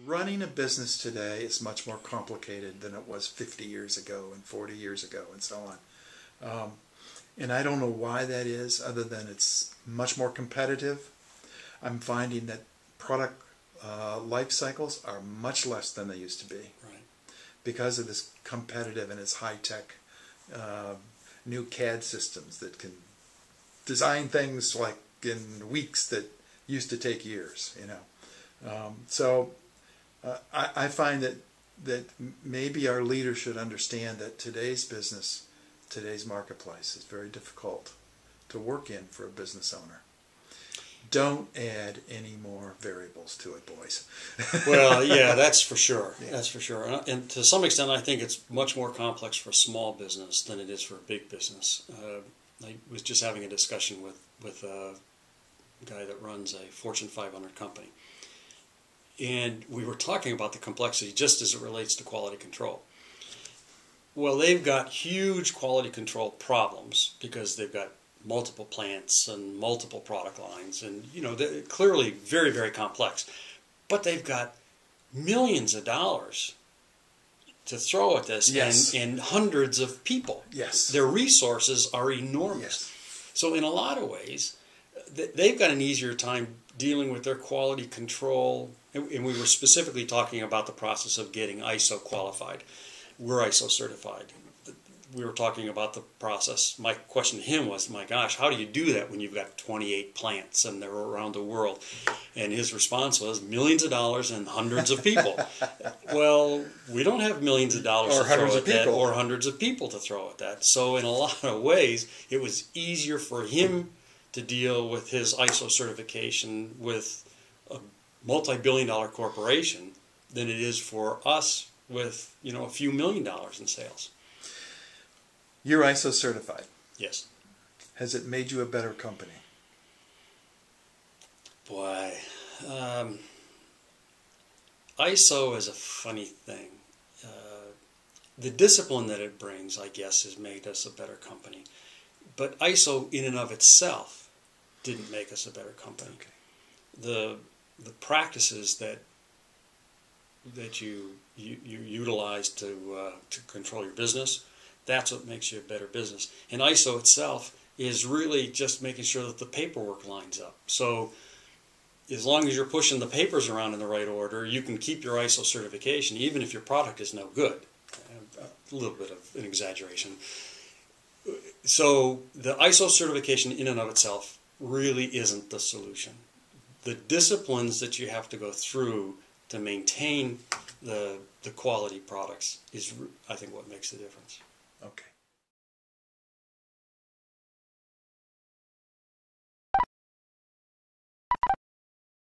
Running a business today is much more complicated than it was 50 years ago and 40 years ago and so on. And I don't know why that is, other than it's much more competitive. I'm finding that product life cycles are much less than they used to be. Right. Because of this competitive and its high-tech new CAD systems that can design things like in weeks that used to take years, you know. I find that maybe our leaders should understand that today's business, today's marketplace is very difficult to work in for a business owner. Don't add any more variables to it, boys. Well, yeah, that's for sure. Yeah. That's for sure. And to some extent, I think it's much more complex for a small business than it is for a big business. I was just having a discussion with a guy that runs a Fortune 500 company. And we were talking about the complexity just as it relates to quality control. Well, they've got huge quality control problems because they've got multiple plants and multiple product lines, and you know, they're clearly very, very complex. But they've got millions of dollars to throw at this. Yes. and hundreds of people. Yes. Their resources are enormous. Yes. So in a lot of ways, they've got an easier time dealing with their quality control. And we were specifically talking about the process of getting ISO qualified. We're ISO certified. We were talking about the process. My question to him was, my gosh, how do you do that when you've got 28 plants and they're around the world? And his response was, millions of dollars and hundreds of people. Well, we don't have millions of dollars to throw at that, or hundreds of people to throw at that. So in a lot of ways, it was easier for him to deal with his ISO certification with a multi-billion-dollar corporation than it is for us with, you know, a few $1 million in sales. You're ISO certified. Yes. Has it made you a better company? Boy, ISO is a funny thing. The discipline that it brings, I guess, has made us a better company. But ISO in and of itself didn't make us a better company. Okay. The practices that you utilize to control your business, that's what makes you a better business. And ISO itself is really just making sure that the paperwork lines up. So as long as you're pushing the papers around in the right order, you can keep your ISO certification even if your product is no good. A little bit of an exaggeration. So the ISO certification in and of itself really isn't the solution. The disciplines that you have to go through to maintain the quality products is, I think, what makes the difference. Okay.